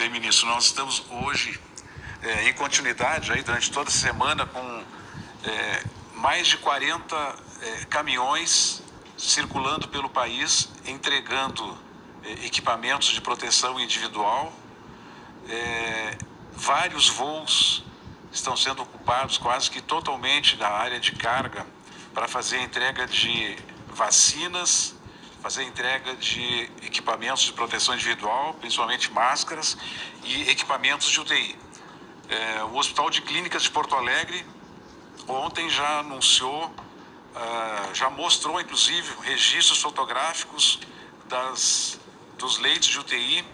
Aí, ministro, nós estamos hoje em continuidade aí durante toda a semana com mais de 40 caminhões circulando pelo país, entregando equipamentos de proteção individual. Vários voos estão sendo ocupados quase que totalmente na área de carga para fazer a entrega de vacinas, fazer a entrega de equipamentos de proteção individual, principalmente máscaras e equipamentos de UTI. O Hospital de Clínicas de Porto Alegre ontem já anunciou, já mostrou inclusive registros fotográficos dos leitos de UTI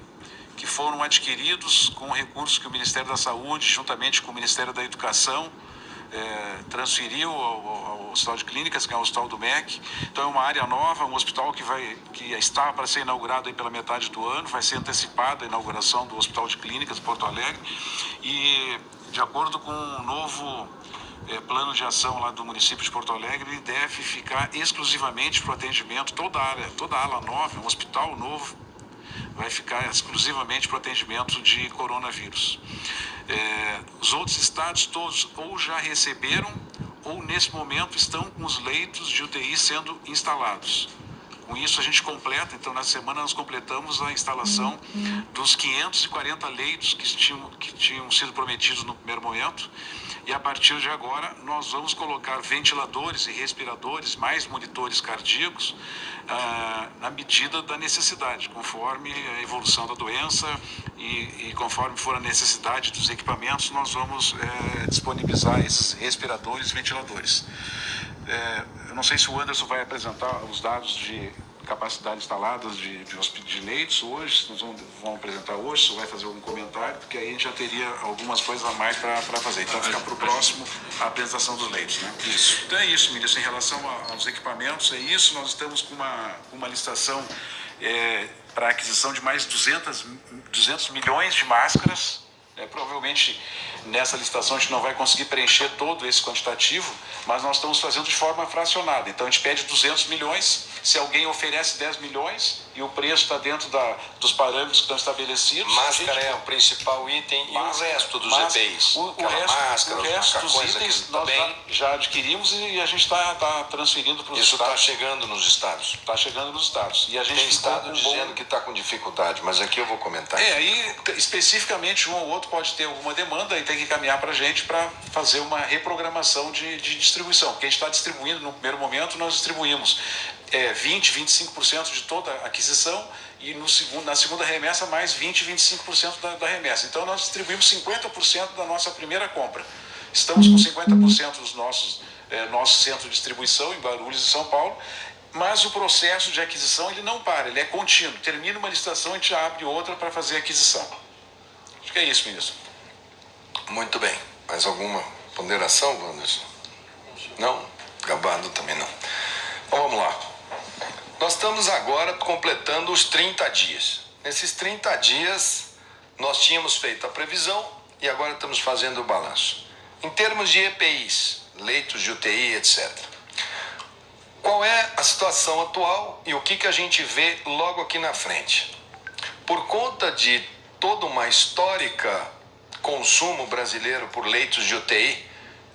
que foram adquiridos com recursos que o Ministério da Saúde, juntamente com o Ministério da Educação, transferiu ao Hospital de Clínicas, que é o Hospital do MEC. Então é uma área nova, um hospital que está para ser inaugurado aí pela metade do ano, vai ser antecipada a inauguração do Hospital de Clínicas de Porto Alegre, e de acordo com o novo plano de ação lá do município de Porto Alegre, ele deve ficar exclusivamente para o atendimento, toda a ala nova, um hospital novo, vai ficar exclusivamente para o atendimento de coronavírus. Os outros estados todos ou já receberam ou nesse momento estão com os leitos de UTI sendo instalados. Com isso a gente completa, então na semana nós completamos a instalação dos 540 leitos que tinham sido prometidos no primeiro momento, e a partir de agora nós vamos colocar ventiladores e respiradores, mais monitores cardíacos, na medida da necessidade, conforme a evolução da doença e conforme for a necessidade dos equipamentos, nós vamos disponibilizar esses respiradores e ventiladores. Eu não sei se o Anderson vai apresentar os dados de capacidade instalada de leitos hoje, nós vamos apresentar hoje, se vai fazer algum comentário, porque aí a gente já teria algumas coisas a mais para fazer. Então ficar para o próximo a apresentação dos leitos, né? Isso. Então é isso, ministro, em relação aos equipamentos, é isso. Nós estamos com uma licitação para a aquisição de mais 200 milhões de máscaras. Provavelmente nessa licitação a gente não vai conseguir preencher todo esse quantitativo, mas nós estamos fazendo de forma fracionada. Então a gente pede 200 milhões, se alguém oferece 10 milhões e o preço está dentro dos parâmetros que estão estabelecidos. Máscara é o principal item e o resto dos EPIs? O resto dos itens nós já adquirimos e a gente está transferindo para os estados. Isso está chegando nos estados? Está chegando nos estados. E a gente tem estado dizendo que está com dificuldade, mas aqui eu vou comentar. Aí especificamente um ou outro pode ter alguma demanda e tem que caminhar para a gente para fazer uma reprogramação de distribuição. Porque a gente está distribuindo, no primeiro momento nós distribuímos 25% de toda a aquisição e na segunda remessa mais 25% da remessa. Então nós distribuímos 50% da nossa primeira compra. Estamos com 50% dos nosso centro de distribuição em Guarulhos e São Paulo, mas o processo de aquisição ele não para, ele é contínuo. Termina uma licitação, a gente abre outra para fazer a aquisição. Acho que é isso, ministro. Muito bem. Mais alguma ponderação, Anderson? Não? Gabado também não. Então vamos lá. Nós estamos agora completando os 30 dias. Nesses 30 dias, nós tínhamos feito a previsão e agora estamos fazendo o balanço. Em termos de EPIs, leitos de UTI, etc. Qual é a situação atual e o que a gente vê logo aqui na frente? Por conta de toda uma histórica consumo brasileiro por leitos de UTI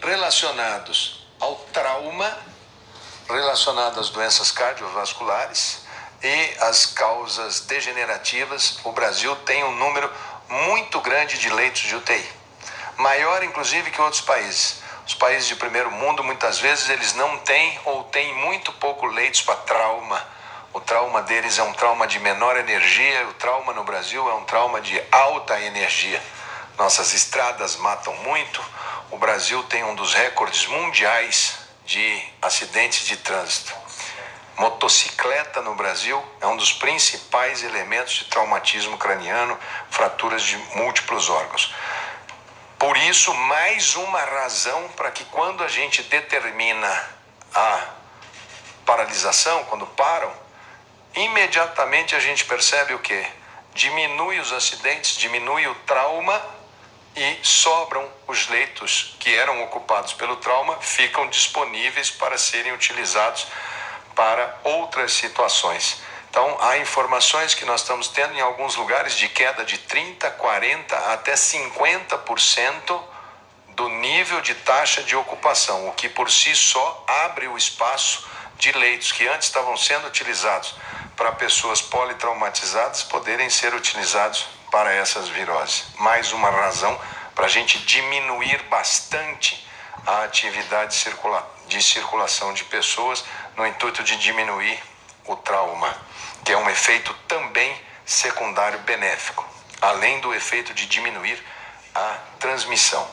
relacionados ao trauma, relacionado às doenças cardiovasculares e às causas degenerativas, o Brasil tem um número muito grande de leitos de UTI, maior inclusive que outros países. Os países de primeiro mundo, muitas vezes, eles não têm ou têm muito pouco leitos para trauma. O trauma deles é um trauma de menor energia, o trauma no Brasil é um trauma de alta energia. Nossas estradas matam muito, o Brasil tem um dos recordes mundiais de acidentes de trânsito. Motocicleta no Brasil é um dos principais elementos de traumatismo craniano, fraturas de múltiplos órgãos. Por isso, mais uma razão para que quando a gente determina a paralisação, quando param, imediatamente a gente percebe o quê? Diminui os acidentes, diminui o trauma e sobram os leitos que eram ocupados pelo trauma, ficam disponíveis para serem utilizados para outras situações. Então, há informações que nós estamos tendo em alguns lugares de queda de 30%, 40% até 50% do nível de taxa de ocupação, o que por si só abre o espaço de leitos que antes estavam sendo utilizados para pessoas politraumatizadas poderem ser utilizados para essas viroses. Mais uma razão para a gente diminuir bastante a atividade de circulação de pessoas no intuito de diminuir o trauma, que é um efeito também secundário benéfico, além do efeito de diminuir a transmissão.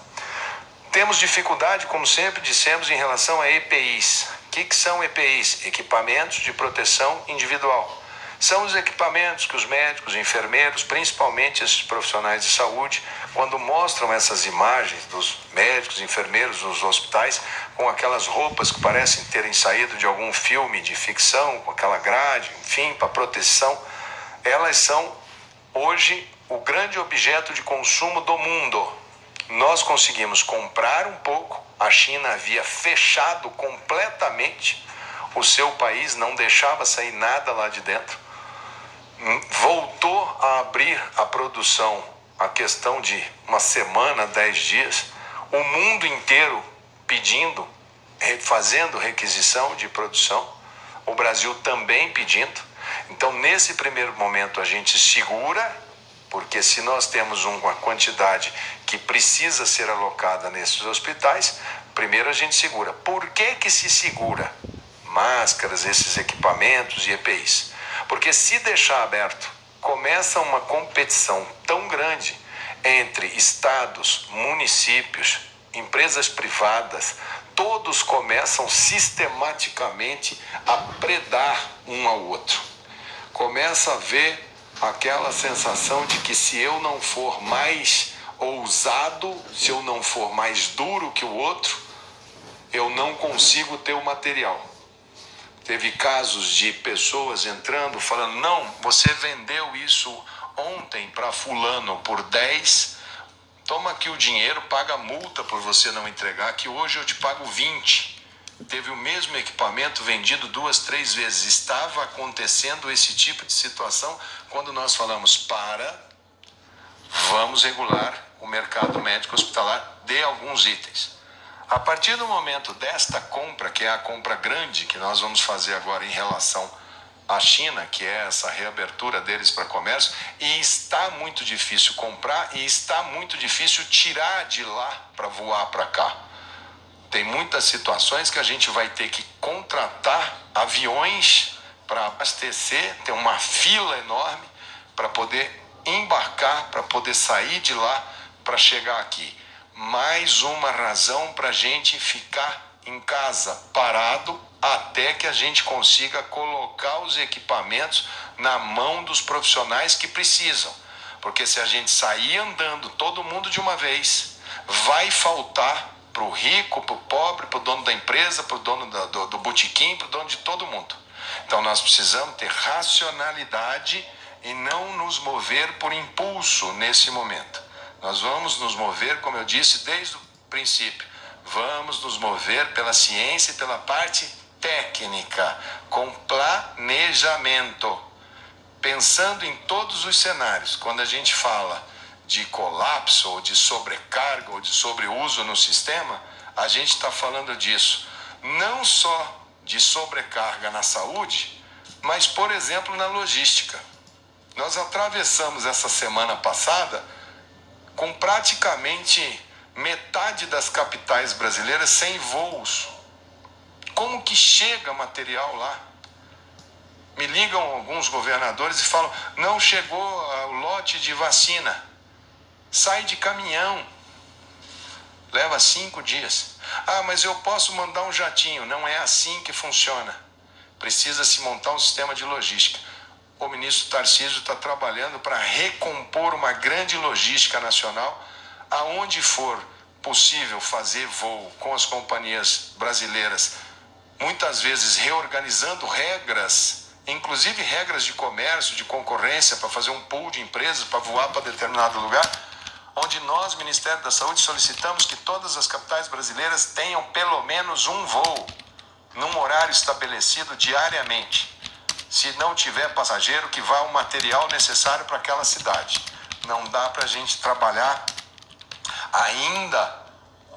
Temos dificuldade, como sempre dissemos, em relação a EPIs. O que são EPIs? Equipamentos de proteção individual. São os equipamentos que os médicos, enfermeiros, principalmente esses profissionais de saúde, quando mostram essas imagens dos médicos, enfermeiros nos hospitais, com aquelas roupas que parecem terem saído de algum filme de ficção, com aquela grade, enfim, para proteção, elas são hoje o grande objeto de consumo do mundo. Nós conseguimos comprar um pouco, a China havia fechado completamente o seu país, não deixava sair nada lá de dentro, voltou a abrir a produção a questão de uma semana, 10 dias, o mundo inteiro pedindo, fazendo requisição de produção, o Brasil também pedindo. Então, nesse primeiro momento, a gente segura, porque se nós temos uma quantidade que precisa ser alocada nesses hospitais, primeiro a gente segura. Por que se segura máscaras, esses equipamentos e EPIs? Porque se deixar aberto, começa uma competição tão grande entre estados, municípios, empresas privadas, todos começam sistematicamente a predar um ao outro. Começa a ver aquela sensação de que se eu não for mais ousado, se eu não for mais duro que o outro, eu não consigo ter o material. Teve casos de pessoas entrando falando, não, você vendeu isso ontem para fulano por 10, toma aqui o dinheiro, paga a multa por você não entregar, que hoje eu te pago 20. Teve o mesmo equipamento vendido 2, 3 vezes. Estava acontecendo esse tipo de situação quando nós falamos vamos regular o mercado médico hospitalar de alguns itens. A partir do momento desta compra, que é a compra grande que nós vamos fazer agora em relação à China, que é essa reabertura deles para comércio, e está muito difícil comprar e está muito difícil tirar de lá para voar para cá. Tem muitas situações que a gente vai ter que contratar aviões para abastecer, tem uma fila enorme para poder embarcar, para poder sair de lá, para chegar aqui. Mais uma razão para a gente ficar em casa, parado, até que a gente consiga colocar os equipamentos na mão dos profissionais que precisam. Porque se a gente sair andando todo mundo de uma vez, vai faltar para o rico, para o pobre, para o dono da empresa, para o dono do botequim, para o dono de todo mundo. Então nós precisamos ter racionalidade e não nos mover por impulso nesse momento. Nós vamos nos mover, como eu disse desde o princípio, vamos nos mover pela ciência e pela parte técnica, com planejamento, pensando em todos os cenários. Quando a gente fala de colapso, ou de sobrecarga, ou de sobreuso no sistema, a gente está falando disso. Não só de sobrecarga na saúde, mas, por exemplo, na logística. Nós atravessamos essa semana passada com praticamente metade das capitais brasileiras sem voos. Como que chega material lá? Me ligam alguns governadores e falam, não chegou o lote de vacina. Sai de caminhão, leva 5 dias. Ah, mas eu posso mandar um jatinho. Não é assim que funciona. Precisa-se montar um sistema de logística. O ministro Tarcísio está trabalhando para recompor uma grande logística nacional, aonde for possível fazer voo com as companhias brasileiras, muitas vezes reorganizando regras, inclusive regras de comércio, de concorrência, para fazer um pool de empresas, para voar para determinado lugar, onde nós, Ministério da Saúde, solicitamos que todas as capitais brasileiras tenham pelo menos um voo, num horário estabelecido diariamente, Se não tiver passageiro, que vá o material necessário para aquela cidade. Não dá para a gente trabalhar ainda.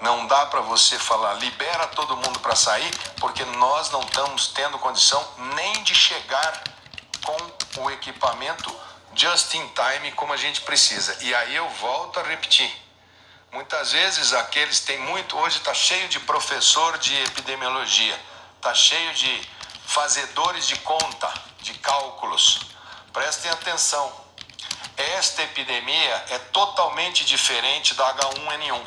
Não dá para você falar, libera todo mundo para sair, porque nós não estamos tendo condição nem de chegar com o equipamento just in time como a gente precisa. E aí eu volto a repetir. Muitas vezes aqueles tem muito, hoje está cheio de professor de epidemiologia, está cheio de fazedores de conta, de cálculos. Prestem atenção, esta epidemia é totalmente diferente da H1N1.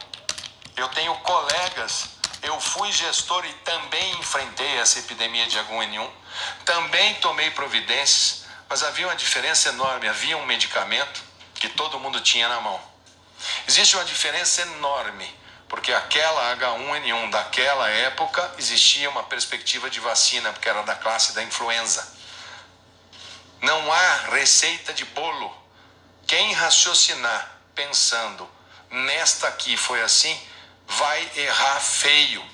Eu tenho colegas, eu fui gestor e também enfrentei essa epidemia de H1N1, também tomei providências, mas havia uma diferença enorme, havia um medicamento que todo mundo tinha na mão. Existe uma diferença enorme, porque aquela H1N1 daquela época existia uma perspectiva de vacina, porque era da classe da influenza. Não há receita de bolo. Quem raciocinar pensando, nesta aqui foi assim, vai errar feio.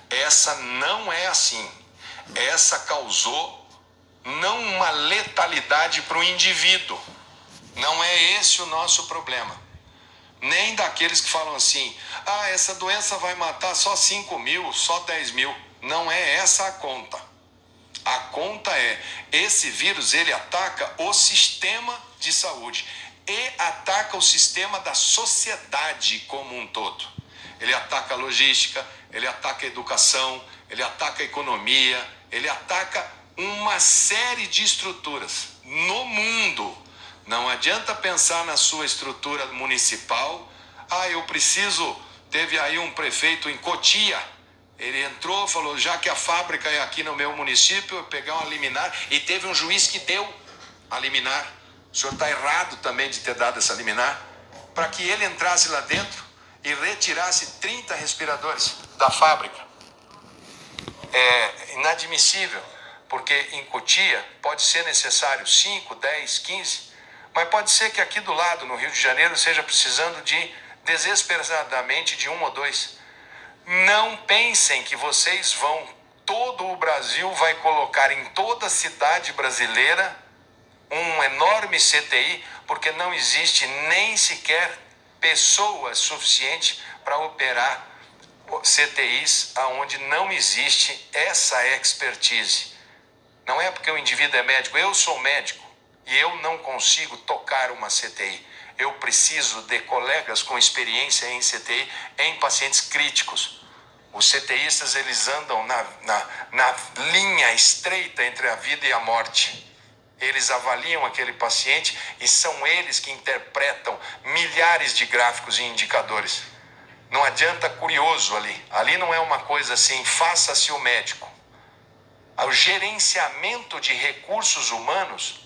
Essa não é assim. Essa causou não uma letalidade para o indivíduo. Não é esse o nosso problema. Nem daqueles que falam assim, essa doença vai matar só 5 mil, só 10 mil. Não é essa a conta. A conta é, esse vírus ele ataca o sistema de saúde e ataca o sistema da sociedade como um todo. Ele ataca a logística, ele ataca a educação, ele ataca a economia, ele ataca uma série de estruturas no mundo. Não adianta pensar na sua estrutura municipal. Eu preciso... Teve aí um prefeito em Cotia. Ele entrou, falou, já que a fábrica é aqui no meu município, eu pegar uma liminar. E teve um juiz que deu a liminar. O senhor está errado também de ter dado essa liminar. Para que ele entrasse lá dentro e retirasse 30 respiradores da fábrica. É inadmissível, porque em Cotia pode ser necessário 5, 10, 15, mas pode ser que aqui do lado, no Rio de Janeiro, seja precisando de, desesperadamente, de 1 ou 2. Não pensem que vocês vão, todo o Brasil vai colocar em toda a cidade brasileira um enorme CTI, porque não existe nem sequer pessoas suficientes para operar CTIs onde não existe essa expertise. Não é porque o indivíduo é médico, eu sou médico e eu não consigo tocar uma CTI. Eu preciso de colegas com experiência em CTI em pacientes críticos. Os CTIstas, eles andam na linha estreita entre a vida e a morte. Eles avaliam aquele paciente e são eles que interpretam milhares de gráficos e indicadores. Não adianta curioso ali. Ali não é uma coisa assim, faça-se o médico. O gerenciamento de recursos humanos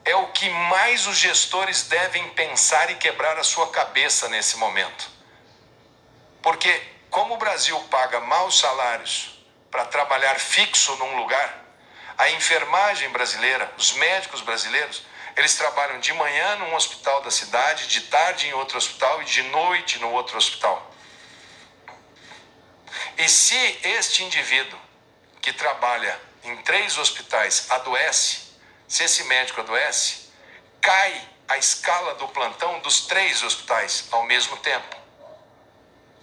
é o que mais os gestores devem pensar e quebrar a sua cabeça nesse momento. Porque como o Brasil paga maus salários para trabalhar fixo num lugar, a enfermagem brasileira, os médicos brasileiros, eles trabalham de manhã num hospital da cidade, de tarde em outro hospital e de noite no outro hospital. E se este indivíduo que trabalha em 3 hospitais adoece, se esse médico adoece, cai a escala do plantão dos 3 hospitais ao mesmo tempo.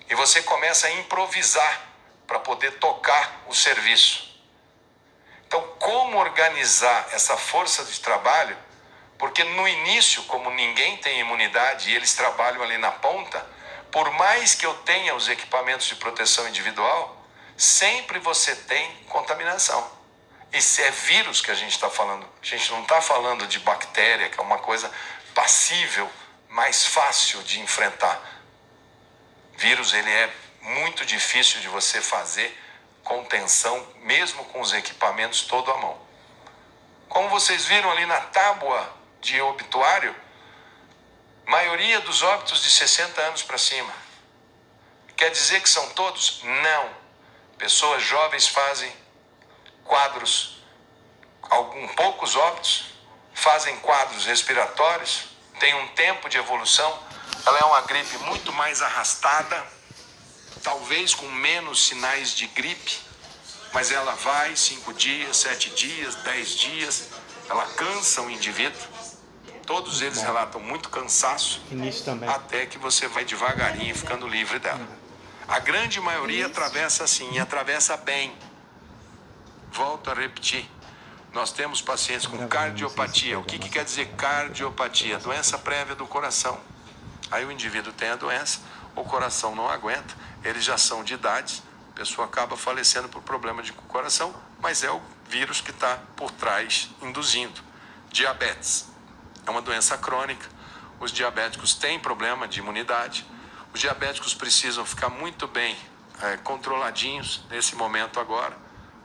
E você começa a improvisar para poder tocar o serviço. Então, como organizar essa força de trabalho? Porque no início, como ninguém tem imunidade e eles trabalham ali na ponta, por mais que eu tenha os equipamentos de proteção individual, sempre você tem contaminação. E se é vírus que a gente está falando, a gente não está falando de bactéria, que é uma coisa passível, mais fácil de enfrentar. Vírus, ele é muito difícil de você fazer contenção, mesmo com os equipamentos todo à mão. Como vocês viram ali na tábua de obituário, maioria dos óbitos de 60 anos para cima. Quer dizer que são todos? Não. Pessoas jovens fazem quadros, poucos óbitos, fazem quadros respiratórios, tem um tempo de evolução. Ela é uma gripe muito mais arrastada, talvez com menos sinais de gripe, mas ela vai 5 dias, 7 dias, 10 dias, ela cansa o indivíduo. Todos eles relatam muito cansaço, Início também. até que você vai devagarinho ficando livre dela. A grande maioria atravessa assim, e atravessa bem. Volto a repetir. Nós temos pacientes com cardiopatia. O que quer dizer cardiopatia? Doença prévia do coração. Aí o indivíduo tem a doença, o coração não aguenta, eles já são de idade, a pessoa acaba falecendo por problema de coração, mas é o vírus que está por trás, induzindo. Diabetes é uma doença crônica, os diabéticos têm problema de imunidade, os diabéticos precisam ficar muito bem controladinhos nesse momento agora,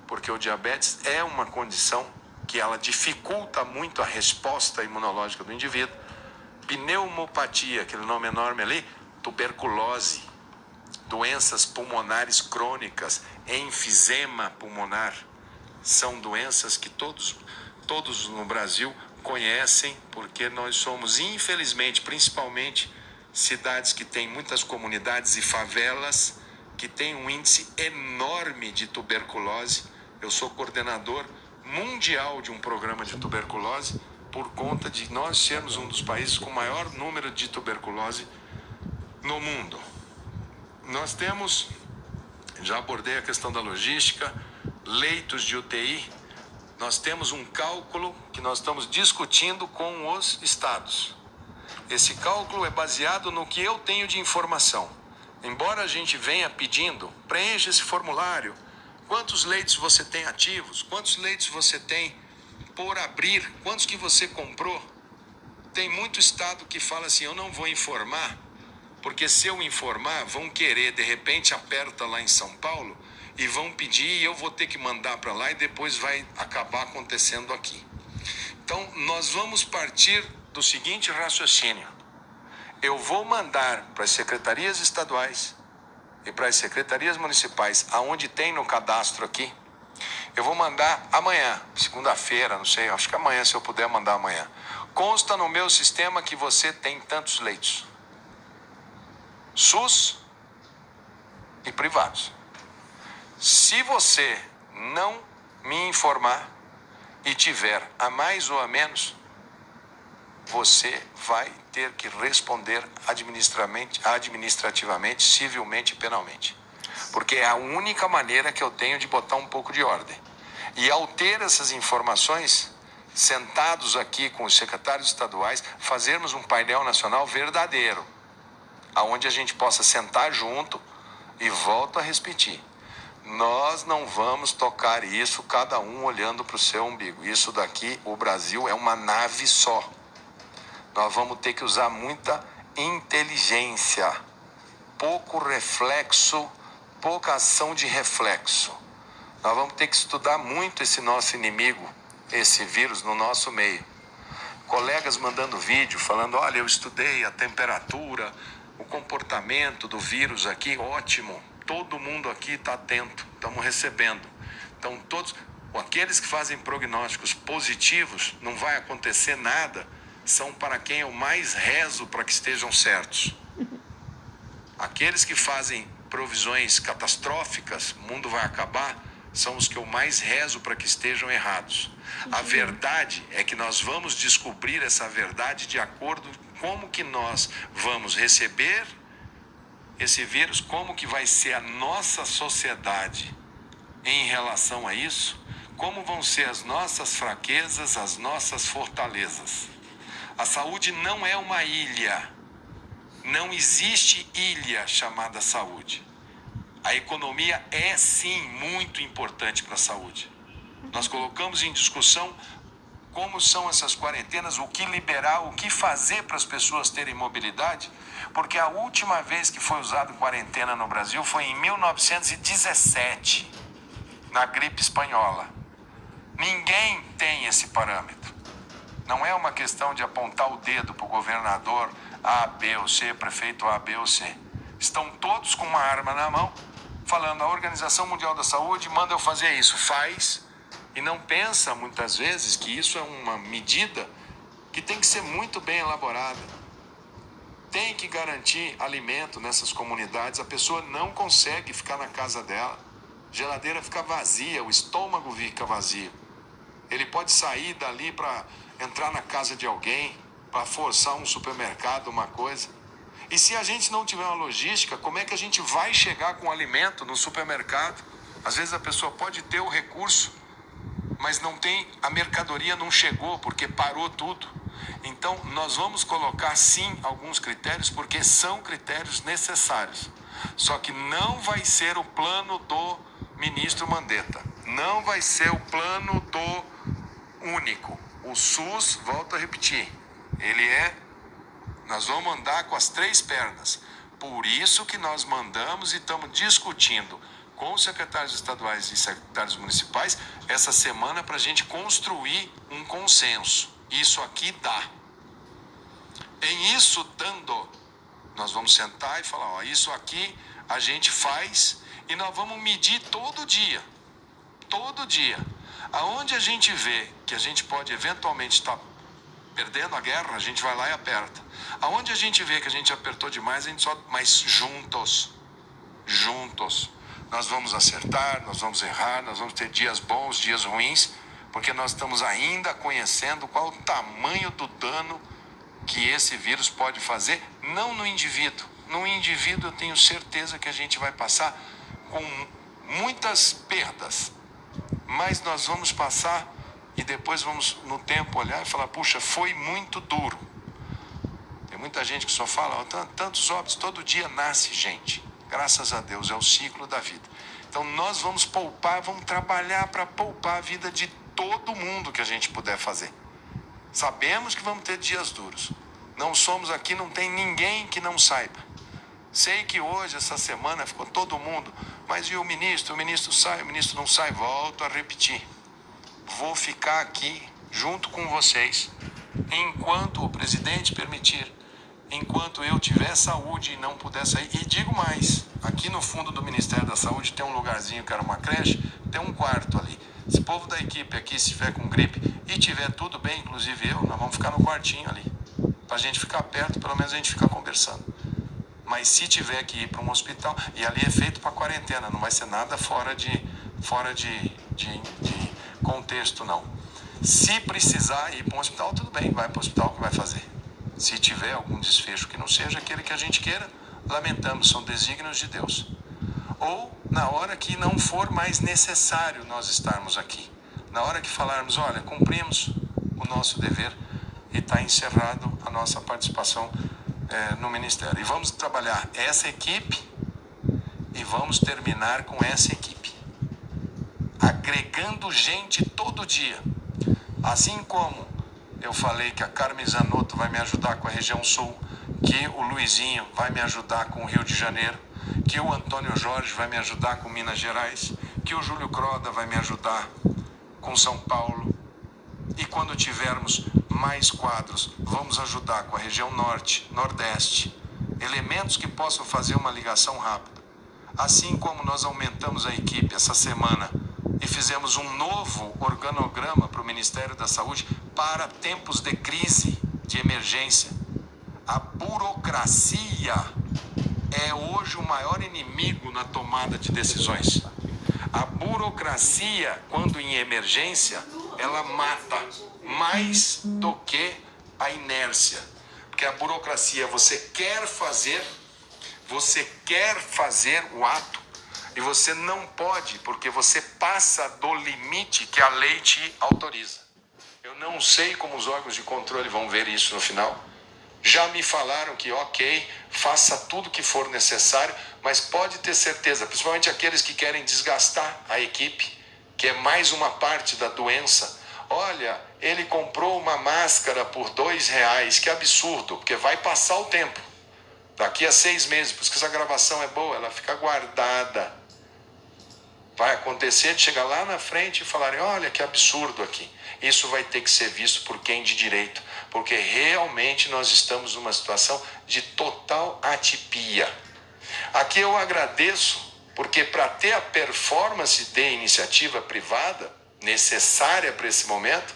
porque o diabetes é uma condição que ela dificulta muito a resposta imunológica do indivíduo. Pneumopatia, aquele nome enorme ali, tuberculose, doenças pulmonares crônicas, enfisema pulmonar, são doenças que todos no Brasil conhecem, porque nós somos, infelizmente, principalmente cidades que têm muitas comunidades e favelas, que têm um índice enorme de tuberculose. Eu sou coordenador mundial de um programa de tuberculose, por conta de nós sermos um dos países com maior número de tuberculose no mundo. Nós temos, já abordei a questão da logística, leitos de UTI, nós temos um cálculo que nós estamos discutindo com os estados. Esse cálculo é baseado no que eu tenho de informação. Embora a gente venha pedindo, preencha esse formulário, quantos leitos você tem ativos, quantos leitos você tem por abrir, quantos que você comprou. Tem muito estado que fala assim, eu não vou informar, porque se eu informar, vão querer, de repente aperta lá em São Paulo, e vão pedir, e eu vou ter que mandar para lá, e depois vai acabar acontecendo aqui. Então, nós vamos partir do seguinte raciocínio. Eu vou mandar para as secretarias estaduais e para as secretarias municipais, aonde tem no cadastro aqui, eu vou mandar amanhã, segunda-feira, não sei, acho que amanhã, se eu puder mandar amanhã. Consta no meu sistema que você tem tantos leitos. SUS e privados. Se você não me informar e tiver a mais ou a menos, você vai ter que responder administrativamente, civilmente e penalmente. Porque é a única maneira que eu tenho de botar um pouco de ordem. E ao ter essas informações, sentados aqui com os secretários estaduais, fazermos um painel nacional verdadeiro, aonde a gente possa sentar junto e volto a repetir. Nós não vamos tocar isso, cada um olhando para o seu umbigo. Isso daqui, o Brasil é uma nave só. Nós vamos ter que usar muita inteligência, pouco reflexo, pouca ação de reflexo. Nós vamos ter que estudar muito esse nosso inimigo, esse vírus no nosso meio. Colegas mandando vídeo, falando, olha, eu estudei a temperatura, o comportamento do vírus aqui, ótimo. Todo mundo aqui está atento, estamos recebendo. Então, todos, aqueles que fazem prognósticos positivos, não vai acontecer nada, são para quem eu mais rezo para que estejam certos. Aqueles que fazem provisões catastróficas, o mundo vai acabar, são os que eu mais rezo para que estejam errados. A verdade é que nós vamos descobrir essa verdade de acordo com como que nós vamos receber esse vírus, como que vai ser a nossa sociedade em relação a isso, como vão ser as nossas fraquezas, as nossas fortalezas. A saúde não é uma ilha. Não existe ilha chamada saúde. A economia é sim muito importante para a saúde. Nós colocamos em discussão como são essas quarentenas, o que liberar, o que fazer para as pessoas terem mobilidade, porque a última vez que foi usado quarentena no Brasil foi em 1917, na gripe espanhola. Ninguém tem esse parâmetro. Não é uma questão de apontar o dedo para o governador A, B ou C, prefeito A, B ou C. Estão todos com uma arma na mão, falando, a Organização Mundial da Saúde manda eu fazer isso, faz, e não pensa muitas vezes que isso é uma medida que tem que ser muito bem elaborada. Tem que garantir alimento nessas comunidades, a pessoa não consegue ficar na casa dela. geladeira fica vazia, o estômago fica vazio. Ele pode sair dali para entrar na casa de alguém, para forçar um supermercado, uma coisa. E se a gente não tiver uma logística, como é que a gente vai chegar com alimento no supermercado? Às vezes a pessoa pode ter o recurso, mas não tem, a mercadoria não chegou porque parou tudo. Então nós vamos colocar sim alguns critérios, porque são critérios necessários. Só que não vai ser o plano do ministro Mandetta, não vai ser o plano do único. O SUS, volto a repetir, nós vamos andar com as 3 pernas. Por isso que nós mandamos e estamos discutindo com os secretários estaduais e secretários municipais essa semana para a gente construir um consenso. Isso aqui dá. Em isso dando, nós vamos sentar e falar, ó, isso aqui a gente faz e nós vamos medir todo dia. Todo dia. Aonde a gente vê que a gente pode eventualmente estar perdendo a guerra, a gente vai lá e aperta. Aonde a gente vê que a gente apertou demais, a gente só... Mas juntos. Nós vamos acertar, nós vamos errar, nós vamos ter dias bons, dias ruins, porque nós estamos ainda conhecendo qual o tamanho do dano que esse vírus pode fazer, não no indivíduo. No indivíduo eu tenho certeza que a gente vai passar com muitas perdas, mas nós vamos passar e depois vamos no tempo olhar e falar, puxa, foi muito duro. Tem muita gente que só fala, ó, tantos óbitos, todo dia nasce gente. Graças a Deus, é o ciclo da vida. Então nós vamos poupar, vamos trabalhar para poupar a vida de todo mundo que a gente puder fazer. Sabemos que vamos ter dias duros. Não somos aqui, não tem ninguém que não saiba. Sei que hoje, essa semana, ficou todo mundo, mas e o ministro? O ministro sai, o ministro não sai. Volto a repetir. Vou ficar aqui junto com vocês enquanto o presidente permitir, enquanto eu tiver saúde e não puder sair. E digo mais, aqui no fundo do Ministério da Saúde tem um lugarzinho que era uma creche, tem um quarto ali. Se o povo da equipe aqui se estiver com gripe e tiver tudo bem, inclusive eu, nós vamos ficar no quartinho ali. Pra gente ficar perto, pelo menos a gente ficar conversando. Mas se tiver que ir para um hospital, e ali é feito para quarentena, não vai ser nada fora de contexto, não. Se precisar ir para um hospital, tudo bem, vai para o hospital que vai fazer. Se tiver algum desfecho que não seja aquele que a gente queira, lamentamos, são desígnios de Deus. Ou na hora que não for mais necessário nós estarmos aqui. Na hora que falarmos, olha, cumprimos o nosso dever e está encerrado a nossa participação no Ministério. E vamos trabalhar essa equipe e vamos terminar com essa equipe. Agregando gente todo dia. Assim como eu falei que a Carmen Zanotto vai me ajudar com a região sul, que o Luizinho vai me ajudar com o Rio de Janeiro, que o Antônio Jorge vai me ajudar com Minas Gerais, que o Júlio Croda vai me ajudar com São Paulo. E quando tivermos mais quadros, vamos ajudar com a região norte, nordeste, elementos que possam fazer uma ligação rápida. Assim como nós aumentamos a equipe essa semana e fizemos um novo organograma para o Ministério da Saúde para tempos de crise, de emergência. A burocracia é hoje o maior inimigo na tomada de decisões. A burocracia, quando em emergência, ela mata mais do que a inércia. Porque a burocracia, você quer fazer o ato e você não pode, porque você passa do limite que a lei te autoriza. Eu não sei como os órgãos de controle vão ver isso no final. Já me falaram que, ok, faça tudo que for necessário, mas pode ter certeza, principalmente aqueles que querem desgastar a equipe, que é mais uma parte da doença. Olha, ele comprou uma máscara por R$2, que absurdo, porque vai passar o tempo. Daqui a 6 meses, por isso que essa gravação é boa, ela fica guardada. Vai acontecer de chegar lá na frente e falarem, olha que absurdo aqui. Isso vai ter que ser visto por quem de direito, porque realmente nós estamos numa situação de total atipia. Aqui eu agradeço, porque para ter a performance de iniciativa privada necessária para esse momento,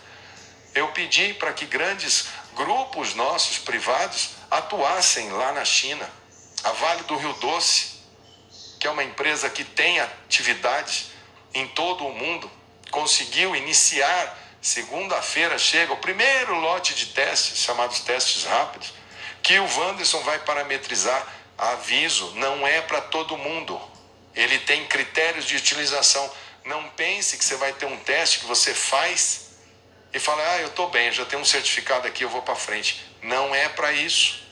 eu pedi para que grandes grupos nossos privados atuassem lá na China. A Vale do Rio Doce, que é uma empresa que tem atividades em todo o mundo, conseguiu iniciar, segunda-feira chega o primeiro lote de testes, chamados testes rápidos, que o Wanderson vai parametrizar. Aviso, não é para todo mundo. Ele tem critérios de utilização. Não pense que você vai ter um teste que você faz e fala, eu estou bem, já tenho um certificado aqui, eu vou para frente. Não é para isso.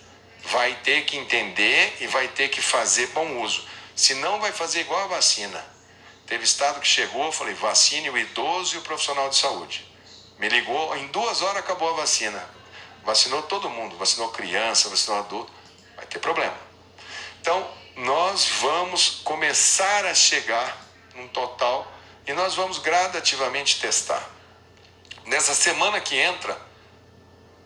Vai ter que entender e vai ter que fazer bom uso. Senão vai fazer igual a vacina. Teve estado que chegou, eu falei, vacine o idoso e o profissional de saúde. Me ligou, em 2 horas acabou a vacina. Vacinou todo mundo, vacinou criança, vacinou adulto. Vai ter problema. Então, nós vamos começar a chegar num total e nós vamos gradativamente testar. Nessa semana que entra,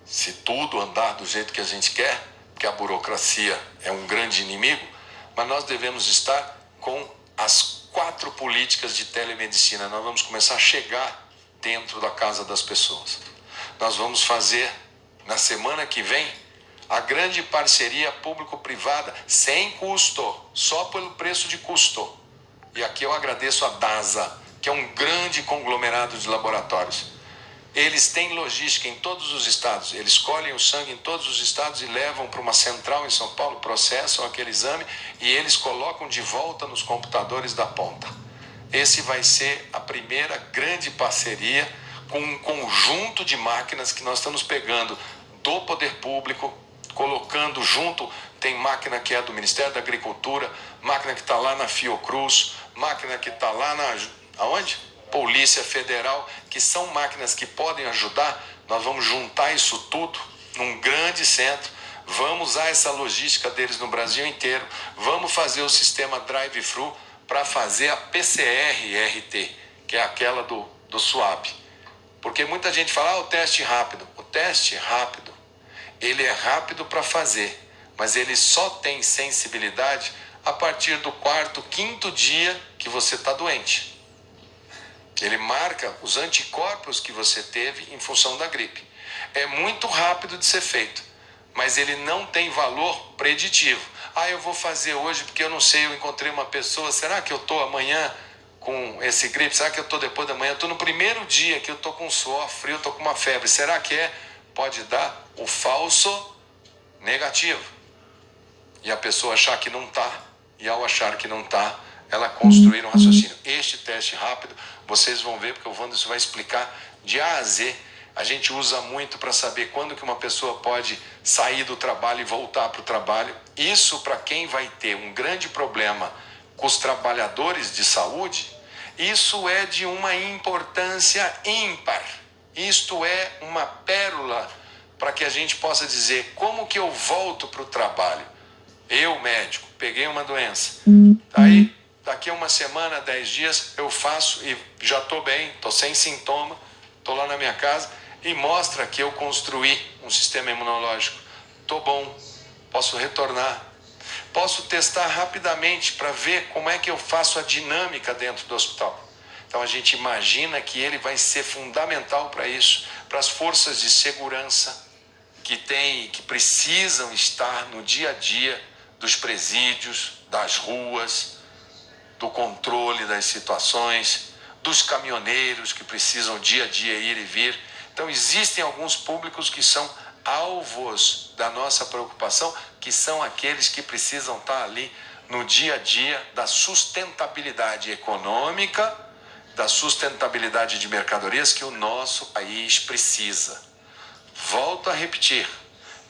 se tudo andar do jeito que a gente quer, porque a burocracia é um grande inimigo, mas nós devemos estar com as 4 políticas de telemedicina. Nós vamos começar a chegar dentro da casa das pessoas. Nós vamos fazer, na semana que vem, a grande parceria público-privada, sem custo, só pelo preço de custo. E aqui eu agradeço a DASA, que é um grande conglomerado de laboratórios. Eles têm logística em todos os estados, eles colhem o sangue em todos os estados e levam para uma central em São Paulo, processam aquele exame e eles colocam de volta nos computadores da ponta. Esse vai ser a primeira grande parceria com um conjunto de máquinas que nós estamos pegando do poder público, colocando junto. Tem máquina que é do Ministério da Agricultura, máquina que está lá na Fiocruz, máquina que está lá aonde? Polícia Federal, que são máquinas que podem ajudar. Nós vamos juntar isso tudo num grande centro, vamos usar essa logística deles no Brasil inteiro, vamos fazer o sistema drive-thru para fazer a PCR-RT, que é aquela do SWAB. Porque muita gente fala, o teste rápido. O teste rápido, ele é rápido para fazer, mas ele só tem sensibilidade a partir do 4º, 5º dia que você está doente. Ele marca os anticorpos que você teve em função da gripe. É muito rápido de ser feito, mas ele não tem valor preditivo. Eu vou fazer hoje porque eu não sei, eu encontrei uma pessoa, será que eu estou amanhã com esse gripe? Será que eu estou depois da manhã? Eu estou no primeiro dia que eu estou com suor frio, estou com uma febre. Será que é? Pode dar o falso negativo. E a pessoa achar que não está, e ao achar que não está, ela construir um raciocínio. Este teste rápido, vocês vão ver, porque o Wanderson vai explicar de A a Z. A gente usa muito para saber quando que uma pessoa pode sair do trabalho e voltar para o trabalho. Isso para quem vai ter um grande problema com os trabalhadores de saúde, isso é de uma importância ímpar. Isto é uma pérola para que a gente possa dizer como que eu volto para o trabalho. Eu, médico, peguei uma doença. Aí, daqui a uma semana, 10 dias, eu faço e já estou bem, estou sem sintoma, estou lá na minha casa e mostra que eu construí um sistema imunológico. Estou bom, posso retornar. Posso testar rapidamente para ver como é que eu faço a dinâmica dentro do hospital. Então a gente imagina que ele vai ser fundamental para isso, para as forças de segurança que precisam estar no dia a dia dos presídios, das ruas, do controle das situações, dos caminhoneiros que precisam dia a dia ir e vir. Então existem alguns públicos que são alvos da nossa preocupação, que são aqueles que precisam estar ali no dia a dia da sustentabilidade econômica, da sustentabilidade de mercadorias que o nosso país precisa. Volto a repetir,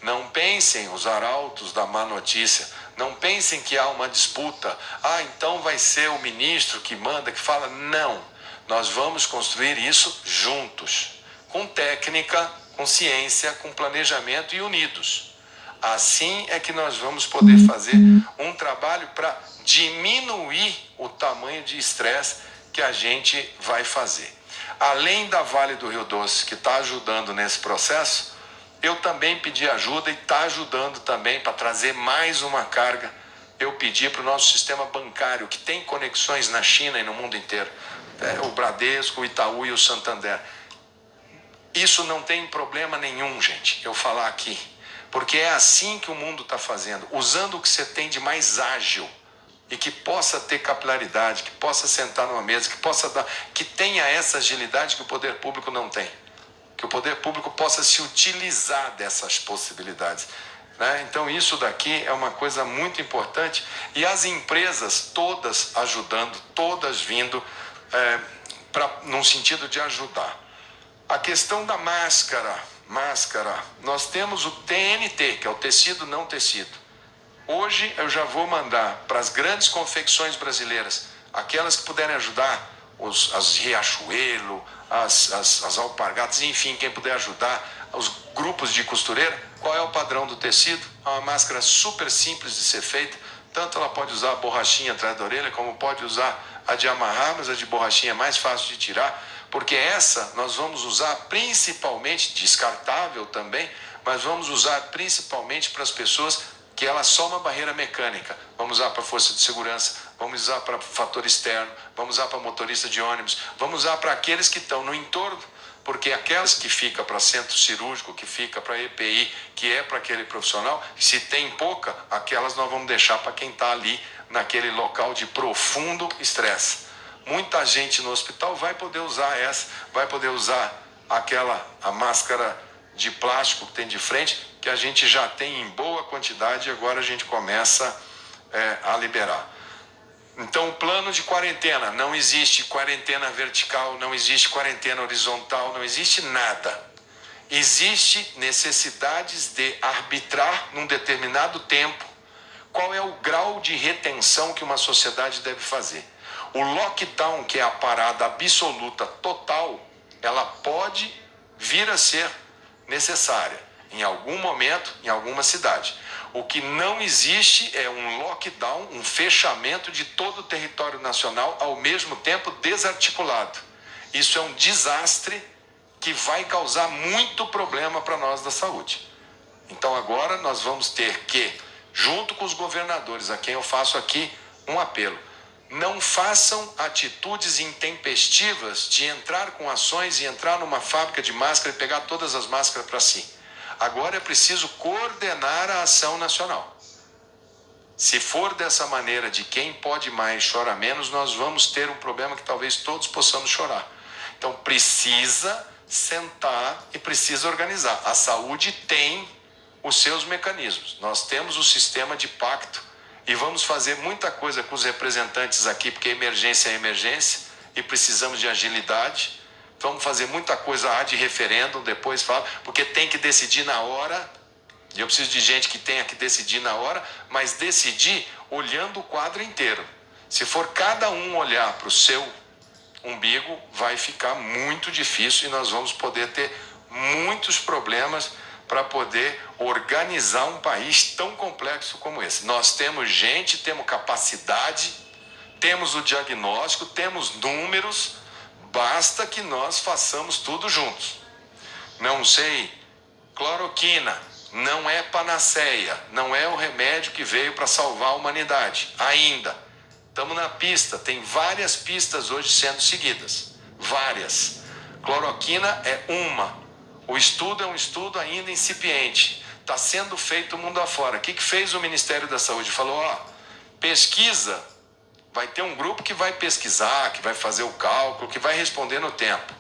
não pensem os arautos da má notícia, não pensem que há uma disputa, então vai ser o ministro que manda, que fala. Não, nós vamos construir isso juntos, com técnica, com ciência, com planejamento e unidos. Assim é que nós vamos poder fazer um trabalho para diminuir o tamanho de estresse que a gente vai fazer. Além da Vale do Rio Doce, que está ajudando nesse processo, eu também pedi ajuda e está ajudando também para trazer mais uma carga. Eu pedi para o nosso sistema bancário, que tem conexões na China e no mundo inteiro, o Bradesco, o Itaú e o Santander. Isso não tem problema nenhum, gente, eu falar aqui, porque é assim que o mundo está fazendo, usando o que você tem de mais ágil e que possa ter capilaridade, que possa sentar numa mesa, que tenha essa agilidade que o poder público não tem. Que o poder público possa se utilizar dessas possibilidades, né? Então isso daqui é uma coisa muito importante, e as empresas todas ajudando, todas vindo num sentido de ajudar. A questão da máscara, nós temos o TNT, que é o tecido não tecido. Hoje eu já vou mandar para as grandes confecções brasileiras, aquelas que puderem ajudar, as Riachuelo, as Alpargatas, enfim, quem puder ajudar, os grupos de costureira, qual é o padrão do tecido? É uma máscara super simples de ser feita, tanto ela pode usar a borrachinha atrás da orelha, como pode usar a de amarrar, mas a de borrachinha é mais fácil de tirar, porque essa nós vamos usar principalmente, descartável também, mas vamos usar principalmente para as pessoas que ela é só uma barreira mecânica. Vamos usar para força de segurança, vamos usar para fator externo, vamos usar para motorista de ônibus, vamos usar para aqueles que estão no entorno, porque aquelas que fica para centro cirúrgico, que fica para EPI, que é para aquele profissional, se tem pouca, aquelas nós vamos deixar para quem está ali naquele local de profundo estresse. Muita gente no hospital vai poder usar essa, vai poder usar a máscara de plástico que tem de frente, que a gente já tem em boa quantidade e agora a gente começa a liberar. Então, o plano de quarentena, não existe quarentena vertical, não existe quarentena horizontal, não existe nada. Existe necessidades de arbitrar num determinado tempo qual é o grau de retenção que uma sociedade deve fazer. O lockdown, que é a parada absoluta total, ela pode vir a ser necessária em algum momento, em alguma cidade. O que não existe é um lockdown, um fechamento de todo o território nacional ao mesmo tempo desarticulado. Isso é um desastre que vai causar muito problema para nós da saúde. Então agora nós vamos ter que, junto com os governadores, a quem eu faço aqui um apelo, não façam atitudes intempestivas de entrar com ações e entrar numa fábrica de máscara e pegar todas as máscaras para si. Agora é preciso coordenar a ação nacional. Se for dessa maneira de quem pode mais chora menos, nós vamos ter um problema que talvez todos possamos chorar. Então precisa sentar e precisa organizar. A saúde tem os seus mecanismos. Nós temos o sistema de pacto e vamos fazer muita coisa com os representantes aqui, porque emergência é emergência e precisamos de agilidade. Vamos fazer muita coisa de referêndum, depois fala, porque tem que decidir na hora. E eu preciso de gente que tenha que decidir na hora, mas decidir olhando o quadro inteiro. Se for cada um olhar para o seu umbigo, vai ficar muito difícil e nós vamos poder ter muitos problemas para poder organizar um país tão complexo como esse. Nós temos gente, temos capacidade, temos o diagnóstico, temos números, basta que nós façamos tudo juntos. Não sei, cloroquina não é panaceia, não é o remédio que veio para salvar a humanidade, ainda. Estamos na pista, tem várias pistas hoje sendo seguidas, várias. Cloroquina é uma. O estudo é um estudo ainda incipiente, está sendo feito mundo afora. O que fez o Ministério da Saúde? Falou, pesquisa, vai ter um grupo que vai pesquisar, que vai fazer o cálculo, que vai responder no tempo.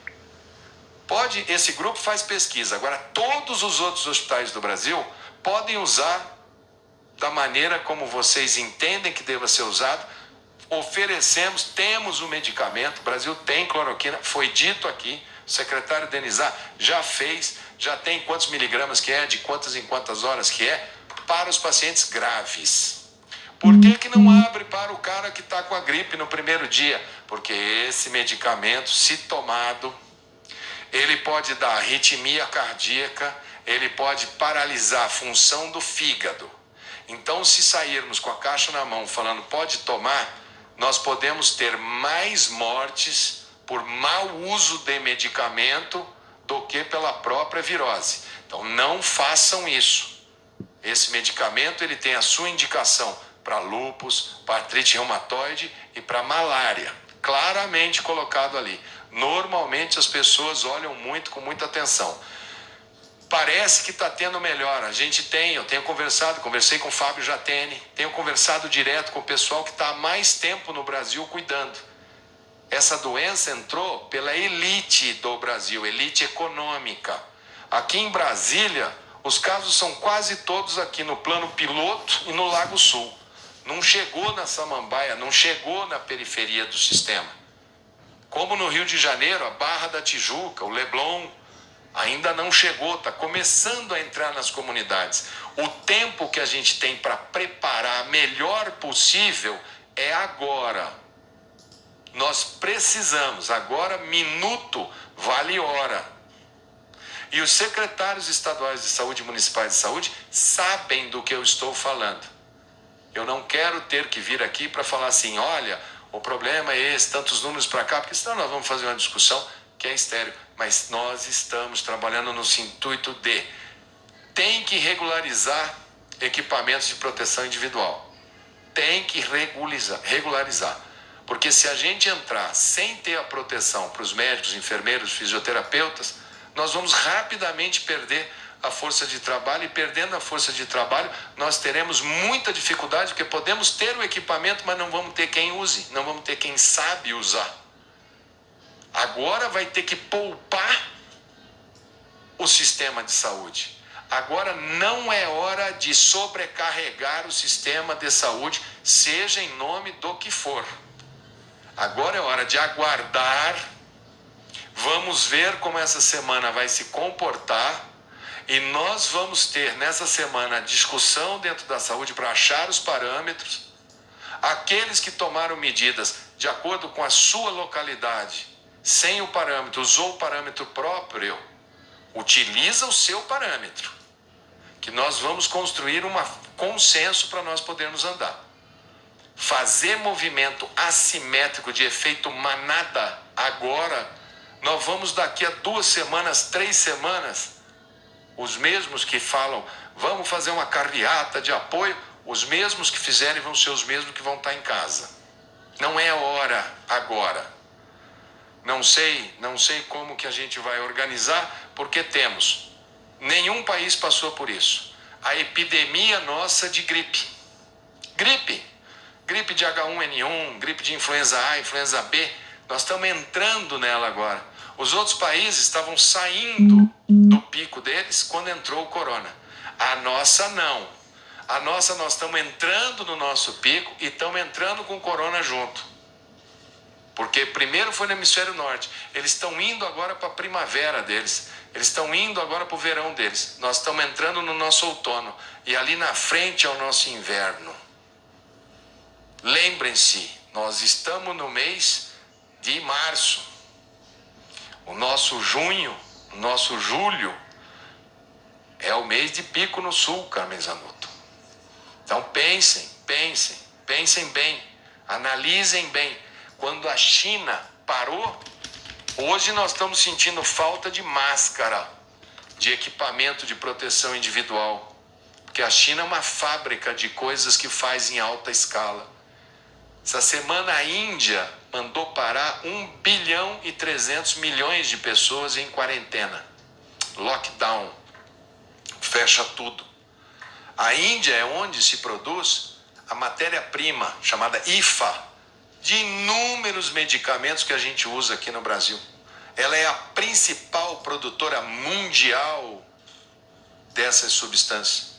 Esse grupo faz pesquisa. Agora, todos os outros hospitais do Brasil podem usar da maneira como vocês entendem que deva ser usado. Oferecemos, temos o medicamento, o Brasil tem cloroquina, foi dito aqui, o secretário Denizar já fez, já tem quantos miligramas que é, de quantas em quantas horas que é, para os pacientes graves. Por que não abre para o cara que está com a gripe no primeiro dia? Porque esse medicamento, se tomado, ele pode dar arritmia cardíaca, ele pode paralisar a função do fígado. Então, se sairmos com a caixa na mão falando pode tomar, nós podemos ter mais mortes por mau uso de medicamento do que pela própria virose. Então, não façam isso. Esse medicamento ele tem a sua indicação para lúpus, para artrite reumatoide e para malária. Claramente colocado ali. Normalmente as pessoas olham muito, com muita atenção. Parece que está tendo melhora. Eu tenho conversei com o Fábio Jatene, tenho conversado direto com o pessoal que está há mais tempo no Brasil cuidando. Essa doença entrou pela elite do Brasil, elite econômica. Aqui em Brasília, os casos são quase todos aqui no plano piloto e no Lago Sul. Não chegou na Samambaia, não chegou na periferia do sistema. Como no Rio de Janeiro, a Barra da Tijuca, o Leblon, ainda não chegou, está começando a entrar nas comunidades. O tempo que a gente tem para preparar melhor possível é agora. Nós precisamos, agora minuto vale hora. E os secretários estaduais de saúde e municipais de saúde sabem do que eu estou falando. Eu não quero ter que vir aqui para falar assim, olha, o problema é esse, tantos números para cá, porque senão nós vamos fazer uma discussão que é estéril. Mas nós estamos trabalhando no intuito de tem que regularizar equipamentos de proteção individual. Tem que regularizar. Porque se a gente entrar sem ter a proteção para os médicos, enfermeiros, fisioterapeutas, nós vamos rapidamente perder a força de trabalho e perdendo a força de trabalho, nós teremos muita dificuldade porque podemos ter o equipamento, mas não vamos ter quem use, não vamos ter quem sabe usar. Agora vai ter que poupar o sistema de saúde. Agora não é hora de sobrecarregar o sistema de saúde, seja em nome do que for. Agora é hora de aguardar, vamos ver como essa semana vai se comportar e nós vamos ter nessa semana a discussão dentro da saúde para achar os parâmetros. Aqueles que tomaram medidas de acordo com a sua localidade, sem o parâmetro, usou o parâmetro próprio, utiliza o seu parâmetro, que nós vamos construir um consenso para nós podermos andar. Fazer movimento assimétrico de efeito manada agora, nós vamos daqui a 2 semanas, 3 semanas, os mesmos que falam, vamos fazer uma carreata de apoio, os mesmos que fizerem vão ser os mesmos que vão estar em casa. Não é hora agora. Não sei como que a gente vai organizar, porque nenhum país passou por isso. A epidemia nossa de gripe de H1N1, gripe de influenza A, influenza B, nós estamos entrando nela agora. Os outros países estavam saindo do pico deles quando entrou o corona. A nossa não. A nossa nós estamos entrando no nosso pico e estamos entrando com o corona junto. Porque primeiro foi no hemisfério norte. Eles estão indo agora para a primavera deles. Eles estão indo agora para o verão deles. Nós estamos entrando no nosso outono. E ali na frente é o nosso inverno. Lembrem-se, nós estamos no mês de março. O nosso junho, o nosso julho é o mês de pico no sul, Carmen Zanotto. Então pensem bem, analisem bem. Quando a China parou, hoje nós estamos sentindo falta de máscara, de equipamento de proteção individual. Porque a China é uma fábrica de coisas que faz em alta escala. Essa semana a Índia mandou parar 1,3 bilhão de pessoas em quarentena. Lockdown. Fecha tudo. A Índia é onde se produz a matéria-prima, chamada IFA, de inúmeros medicamentos que a gente usa aqui no Brasil. Ela é a principal produtora mundial dessas substâncias.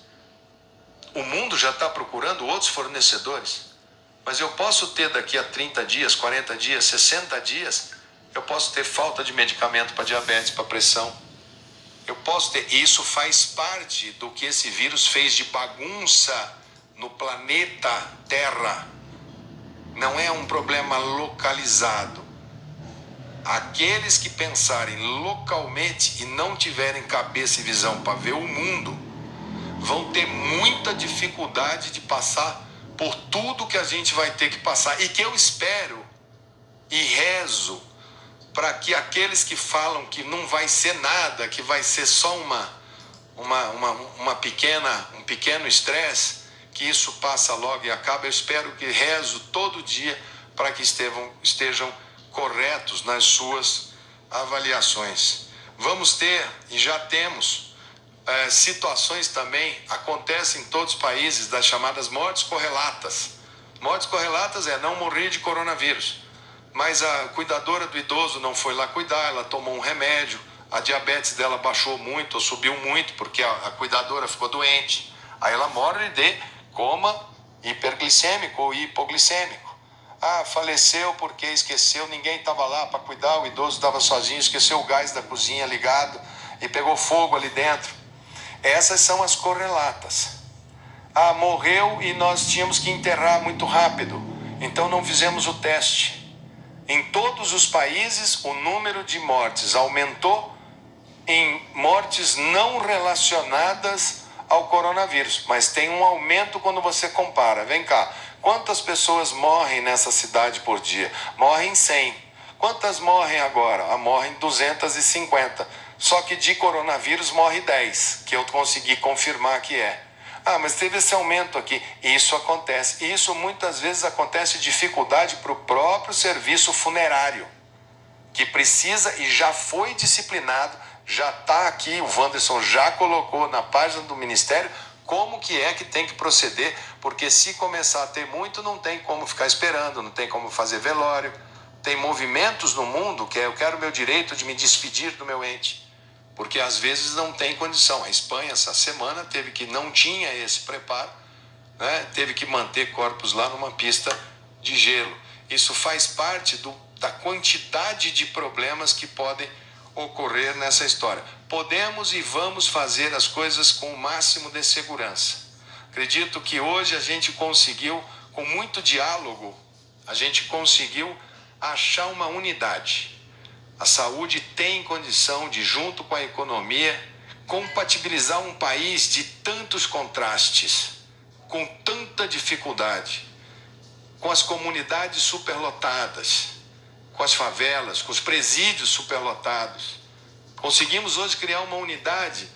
O mundo já está procurando outros fornecedores. Mas eu posso ter daqui a 30 dias, 40 dias, 60 dias, eu posso ter falta de medicamento para diabetes, para pressão. Eu posso ter. Isso faz parte do que esse vírus fez de bagunça no planeta Terra. Não é um problema localizado. Aqueles que pensarem localmente e não tiverem cabeça e visão para ver o mundo, vão ter muita dificuldade de passar por tudo que a gente vai ter que passar. E que eu espero e rezo para que aqueles que falam que não vai ser nada, que vai ser só um pequeno estresse, que isso passa logo e acaba. Eu espero que rezo todo dia para que estejam corretos nas suas avaliações. Vamos ter, e já temos, situações também acontecem em todos os países das chamadas mortes correlatas. Mortes correlatas é não morrer de coronavírus, mas a cuidadora do idoso não foi lá cuidar, ela tomou um remédio, a diabetes dela baixou muito ou subiu muito porque a cuidadora ficou doente, aí ela morre de coma hiperglicêmico ou hipoglicêmico. Faleceu porque esqueceu, ninguém estava lá para cuidar, o idoso estava sozinho, esqueceu o gás da cozinha ligado e pegou fogo ali dentro. Essas são as correlatas. Morreu e nós tínhamos que enterrar muito rápido, então não fizemos o teste. Em todos os países, o número de mortes aumentou em mortes não relacionadas ao coronavírus, mas tem um aumento quando você compara. Vem cá, quantas pessoas morrem nessa cidade por dia? Morrem 100. Quantas morrem agora? Morrem 250. Só que de coronavírus morre 10, que eu consegui confirmar que é. Mas teve esse aumento aqui. Isso acontece. E isso muitas vezes acontece dificuldade para o próprio serviço funerário, que precisa e já foi disciplinado, já está aqui, o Wanderson já colocou na página do Ministério como que é que tem que proceder, porque se começar a ter muito, não tem como ficar esperando, não tem como fazer velório. Tem movimentos no mundo que eu quero meu direito de me despedir do meu ente, porque às vezes não tem condição. A Espanha essa semana não tinha esse preparo, né? Teve que manter corpos lá numa pista de gelo. Isso faz parte da quantidade de problemas que podem ocorrer nessa história. Podemos e vamos fazer as coisas com o máximo de segurança. Acredito que hoje a gente conseguiu, com muito diálogo, a gente conseguiu achar uma unidade. A saúde tem condição de, junto com a economia, compatibilizar um país de tantos contrastes, com tanta dificuldade, com as comunidades superlotadas, com as favelas, com os presídios superlotados. Conseguimos hoje criar uma unidade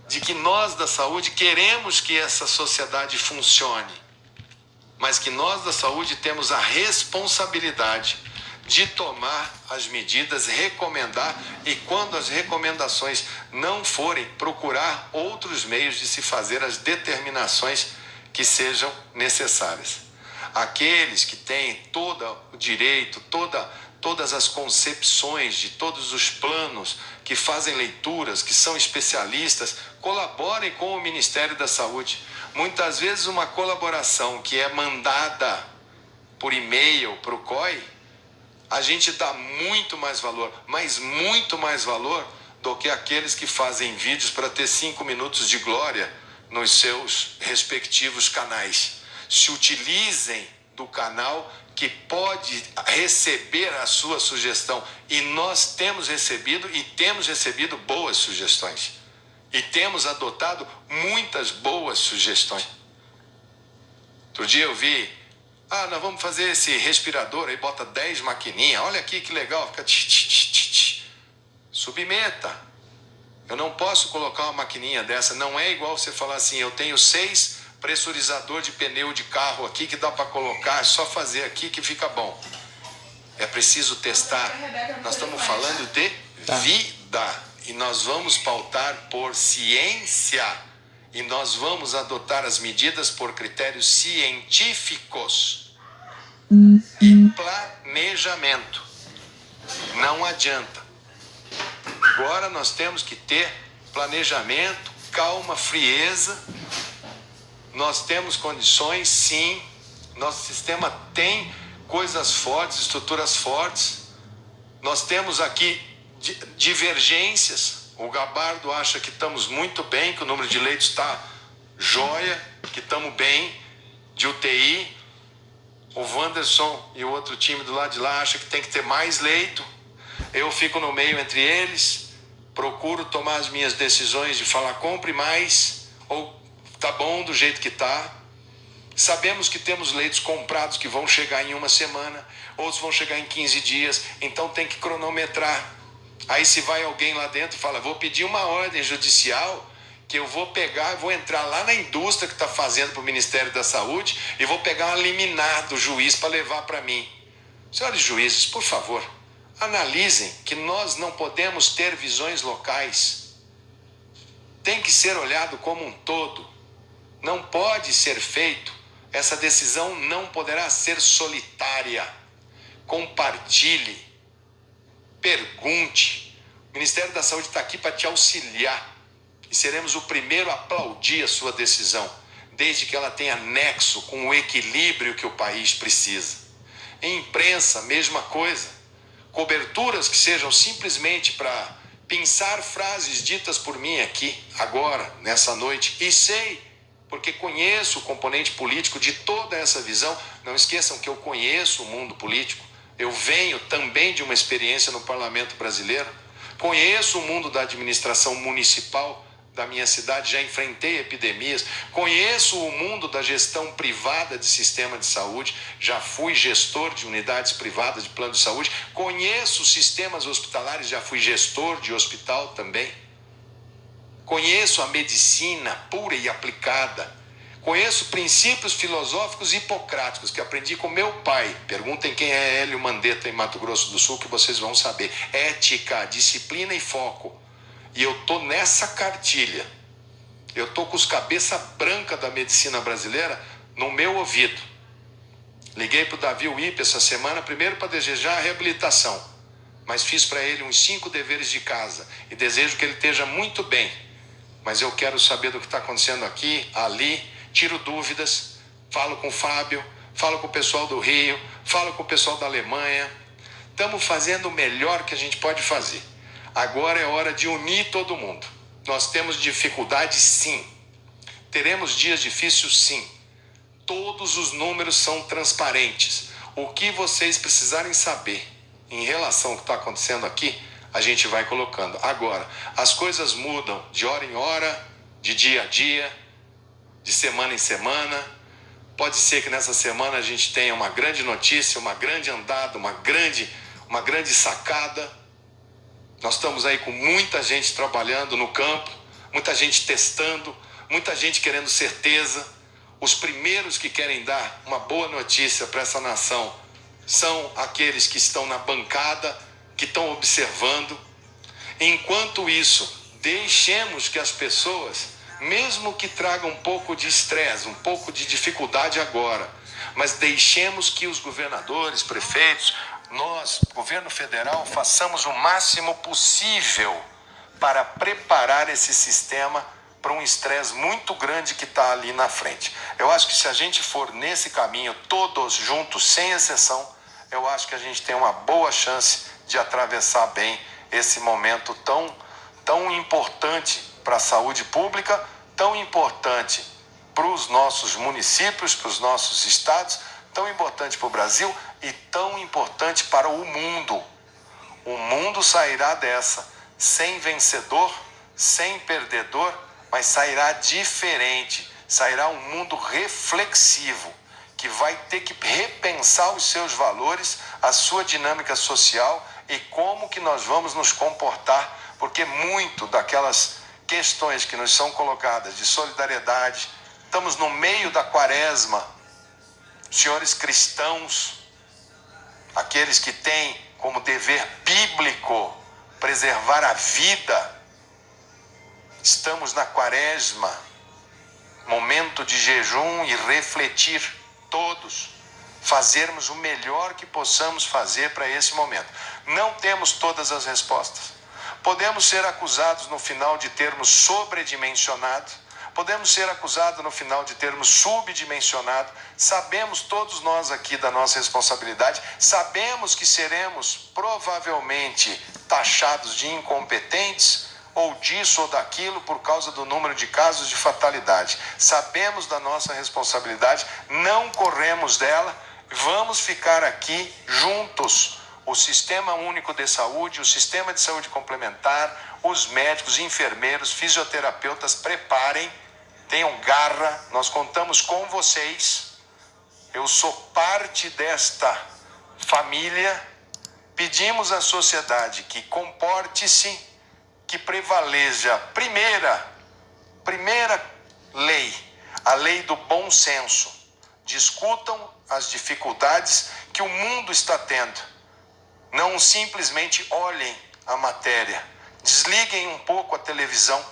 de que nós da saúde queremos que essa sociedade funcione, mas que nós da saúde temos a responsabilidade de tomar as medidas, recomendar, e quando as recomendações não forem, procurar outros meios de se fazer as determinações que sejam necessárias. Aqueles que têm todo o direito, todas as concepções de todos os planos, que fazem leituras, que são especialistas, colaborem com o Ministério da Saúde. Muitas vezes uma colaboração que é mandada por e-mail para o COI, a gente dá muito mais valor, mas muito mais valor do que aqueles que fazem vídeos para ter 5 minutos de glória nos seus respectivos canais. Se utilizem do canal que pode receber a sua sugestão. E nós temos recebido boas sugestões. E temos adotado muitas boas sugestões. Outro dia eu vi, nós vamos fazer esse respirador, aí bota 10 maquininhas, olha aqui que legal, fica submeta. Eu não posso colocar uma maquininha dessa, não é igual você falar assim, eu tenho 6 pressurizador de pneu de carro aqui que dá para colocar, é só fazer aqui que fica bom. É preciso testar. Nós estamos falando de vida e nós vamos pautar por ciência e nós vamos adotar as medidas por critérios científicos e planejamento. Não adianta. Agora nós temos que ter planejamento, calma, frieza. Nós temos condições, sim. Nosso sistema tem coisas fortes, estruturas fortes. Nós temos aqui divergências. O Gabardo acha que estamos muito bem, que o número de leitos está jóia, que estamos bem, de UTI. O Wanderson e o outro time do lado de lá acham que tem que ter mais leito. Eu fico no meio entre eles, procuro tomar as minhas decisões de falar compre mais, ou tá bom do jeito que tá. Sabemos que temos leitos comprados que vão chegar em 1 semana, outros vão chegar em 15 dias, então tem que cronometrar. Aí se vai alguém lá dentro e fala, vou pedir uma ordem judicial, que eu vou pegar, vou entrar lá na indústria que está fazendo para o Ministério da Saúde e vou pegar uma liminar do juiz para levar para mim. Senhores juízes, por favor, analisem que nós não podemos ter visões locais. tem que ser olhado como um todo. Não pode ser feito, essa decisão não poderá ser solitária. Compartilhe, pergunte. O Ministério da Saúde está aqui para te auxiliar e seremos o primeiro a aplaudir a sua decisão, desde que ela tenha nexo com o equilíbrio que o país precisa. Em imprensa, mesma coisa. Coberturas que sejam simplesmente para pensar frases ditas por mim aqui, agora, nessa noite. E sei, porque conheço o componente político de toda essa visão. Não esqueçam que eu conheço o mundo político. Eu venho também de uma experiência no parlamento brasileiro. Conheço o mundo da administração municipal da minha cidade, já enfrentei epidemias, conheço o mundo da gestão privada de sistema de saúde, já fui gestor de unidades privadas de plano de saúde, conheço sistemas hospitalares, já fui gestor de hospital também, conheço a medicina pura e aplicada, conheço princípios filosóficos hipocráticos que aprendi com meu pai. Perguntem quem é Hélio Mandetta em Mato Grosso do Sul que vocês vão saber. Ética, disciplina e foco. E eu tô nessa cartilha. Eu tô com os cabeça branca da medicina brasileira no meu ouvido. Liguei pro Davi Uip essa semana, primeiro para desejar a reabilitação, mas fiz para ele uns 5 deveres de casa e desejo que ele esteja muito bem. Mas eu quero saber do que está acontecendo aqui, ali, tiro dúvidas, falo com o Fábio, falo com o pessoal do Rio, falo com o pessoal da Alemanha. Estamos fazendo o melhor que a gente pode fazer. Agora é hora de unir todo mundo. Nós temos dificuldade, sim. Teremos dias difíceis, sim. Todos os números são transparentes. O que vocês precisarem saber em relação ao que está acontecendo aqui, a gente vai colocando. Agora, as coisas mudam de hora em hora, de dia a dia, de semana em semana. Pode ser que nessa semana a gente tenha uma grande notícia, uma grande andada, uma grande sacada. Nós estamos aí com muita gente trabalhando no campo, muita gente testando, muita gente querendo certeza. Os primeiros que querem dar uma boa notícia para essa nação são aqueles que estão na bancada, que estão observando. Enquanto isso, deixemos que as pessoas, mesmo que tragam um pouco de estresse, um pouco de dificuldade agora, mas deixemos que os governadores, prefeitos, nós, governo federal, façamos o máximo possível para preparar esse sistema para um estresse muito grande que está ali na frente. Eu acho que se a gente for nesse caminho, todos juntos, sem exceção, eu acho que a gente tem uma boa chance de atravessar bem esse momento tão importante para a saúde pública, tão importante para os nossos municípios, para os nossos estados, tão importante para o Brasil e tão importante para o mundo. O mundo sairá dessa sem vencedor, sem perdedor, mas sairá diferente. Sairá um mundo reflexivo, que vai ter que repensar os seus valores, a sua dinâmica social e como que nós vamos nos comportar, porque muito daquelas questões que nos são colocadas de solidariedade, estamos no meio da quaresma, senhores cristãos, aqueles que têm como dever bíblico preservar a vida, estamos na quaresma, momento de jejum e refletir todos, fazermos o melhor que possamos fazer para esse momento. Não temos todas as respostas. Podemos ser acusados no final de termos sobredimensionado, podemos ser acusados no final de termos subdimensionado. Sabemos todos nós aqui da nossa responsabilidade, sabemos que seremos provavelmente taxados de incompetentes, ou disso ou daquilo por causa do número de casos de fatalidade. Sabemos da nossa responsabilidade, não corremos dela, vamos ficar aqui juntos. O Sistema Único de Saúde, o Sistema de Saúde Complementar, os médicos, enfermeiros, fisioterapeutas, preparem, tenham garra, nós contamos com vocês. Eu sou parte desta família. Pedimos à sociedade que comporte-se, que prevaleja a primeira lei, a lei do bom senso. Discutam as dificuldades que o mundo está tendo. Não simplesmente olhem a matéria. Desliguem um pouco a televisão.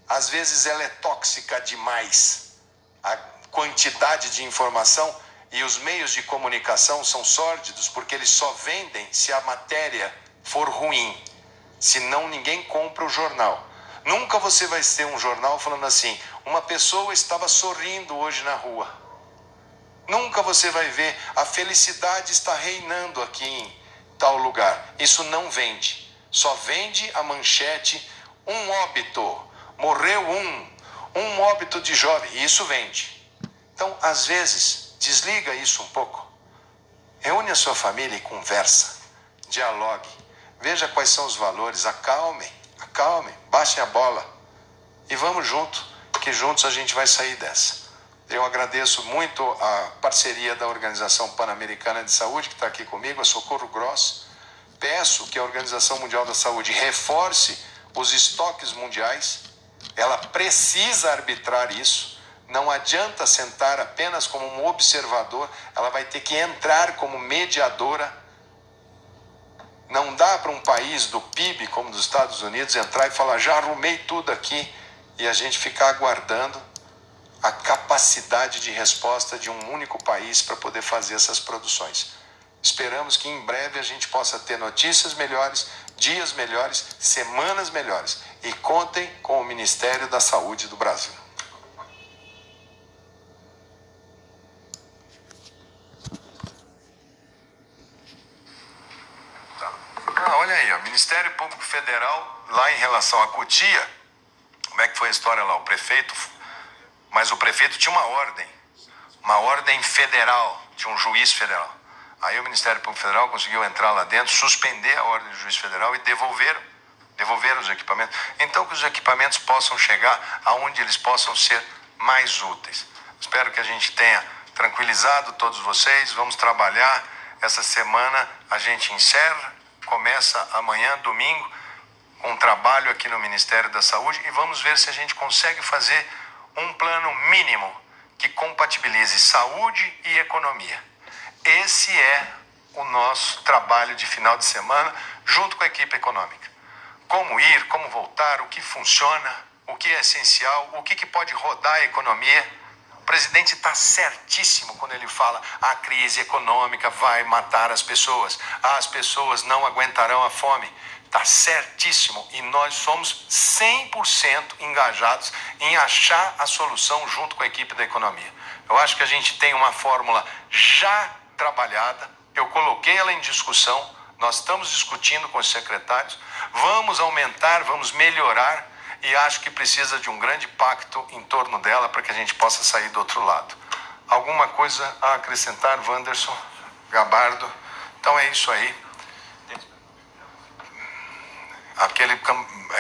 às vezes ela é tóxica demais. A quantidade de informação e os meios de comunicação são sórdidos porque eles só vendem se a matéria for ruim. Senão ninguém compra o jornal. Nunca você vai ter um jornal falando assim: uma pessoa estava sorrindo hoje na rua. Nunca você vai ver: a felicidade está reinando aqui em tal lugar. Isso não vende. Só vende a manchete: um óbito, morreu um óbito de jovem. Isso vende. Então, às vezes, desliga isso um pouco. Reúne a sua família e conversa. Dialogue. Veja quais são os valores. Acalmem, baixem a bola. E vamos junto, que juntos a gente vai sair dessa. Eu agradeço muito a parceria da Organização Pan-Americana de Saúde, que está aqui comigo, a Socorro Gross. Peço que a Organização Mundial da Saúde reforce os estoques mundiais. Ela precisa arbitrar isso. Não adianta sentar apenas como um observador, ela vai ter que entrar como mediadora. Não dá para um país do PIB como dos Estados Unidos entrar e falar: já arrumei tudo aqui, e a gente ficar aguardando a capacidade de resposta de um único país para poder fazer essas produções. Esperamos que em breve a gente possa ter notícias melhores, dias melhores, semanas melhores. E contem com o Ministério da Saúde do Brasil. Olha aí, o Ministério Público Federal, lá em relação à Cotia, como é que foi a história lá? O prefeito, mas o prefeito tinha uma ordem federal, tinha um juiz federal. Aí o Ministério Público Federal conseguiu entrar lá dentro, suspender a ordem do juiz federal e devolveram os equipamentos. Então que os equipamentos possam chegar aonde eles possam ser mais úteis. Espero que a gente tenha tranquilizado todos vocês. Vamos trabalhar. Essa semana a gente encerra, começa amanhã, domingo, com um trabalho aqui no Ministério da Saúde e vamos ver se a gente consegue fazer um plano mínimo que compatibilize saúde e economia. Esse é o nosso trabalho de final de semana, junto com a equipe econômica. Como ir, como voltar, o que funciona, o que é essencial, o que pode rodar a economia. O presidente está certíssimo quando ele fala: a crise econômica vai matar as pessoas não aguentarão a fome. Está certíssimo, e nós somos 100% engajados em achar a solução junto com a equipe da economia. Eu acho que a gente tem uma fórmula já trabalhada, eu coloquei ela em discussão, nós estamos discutindo com os secretários, vamos aumentar, vamos melhorar, e acho que precisa de um grande pacto em torno dela para que a gente possa sair do outro lado. Alguma coisa a acrescentar, Wanderson, Gabardo? Então é isso aí. Aquele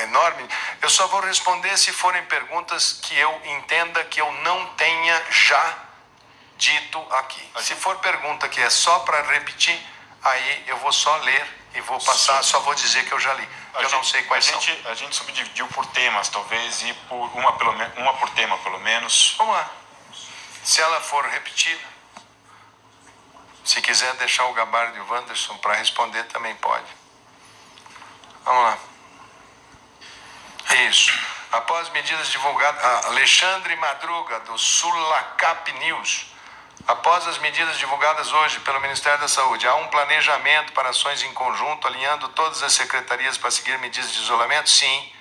enorme. Eu só vou responder se forem perguntas que eu entenda que eu não tenha já dito aqui. Se for pergunta que é só para repetir, aí eu vou só ler e vou passar, só vou dizer que eu já li. Eu não sei quais são. A gente subdividiu por temas, talvez, e por uma por tema, pelo menos. Vamos lá. Se ela for repetida, se quiser deixar o Gabardo e o Wanderson para responder, também pode. Vamos lá. Isso. Após medidas divulgadas... Alexandre Madruga, do Sulacap News. Após as medidas divulgadas hoje pelo Ministério da Saúde, há um planejamento para ações em conjunto, alinhando todas as secretarias para seguir medidas de isolamento? Sim.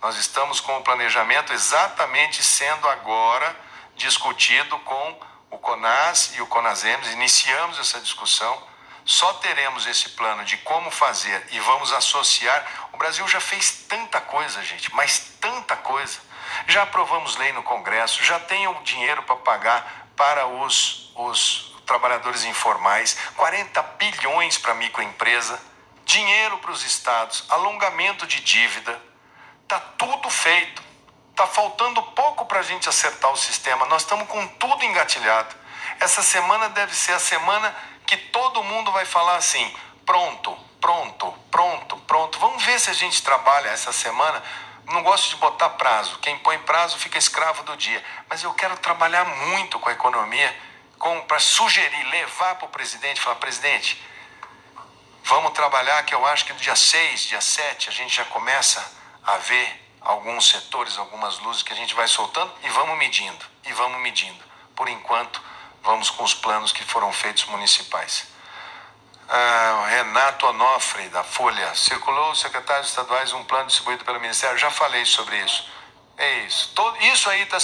Nós estamos com o planejamento exatamente sendo agora discutido com o CONAS e o CONASEMS. Iniciamos essa discussão. Só teremos esse plano de como fazer e vamos associar. O Brasil já fez tanta coisa, gente, mas tanta coisa. Já aprovamos lei no Congresso, já tem o dinheiro para pagar para os trabalhadores informais, 40 bilhões para a microempresa, dinheiro para os estados, alongamento de dívida. Está tudo feito. Está faltando pouco para a gente acertar o sistema. Nós estamos com tudo engatilhado. Essa semana deve ser a semana que todo mundo vai falar assim: pronto. Vamos ver se a gente trabalha essa semana. Não gosto de botar prazo. Quem põe prazo fica escravo do dia. Mas eu quero trabalhar muito com a economia, para sugerir, levar para o presidente, falar: presidente, vamos trabalhar, que eu acho que do dia 6, dia 7, a gente já começa a ver alguns setores, algumas luzes que a gente vai soltando e vamos medindo, Por enquanto, vamos com os planos que foram feitos municipais. Renato Onofre, da Folha, circulou aos secretários estaduais um plano distribuído pelo Ministério, já falei sobre isso. É isso. Isso aí está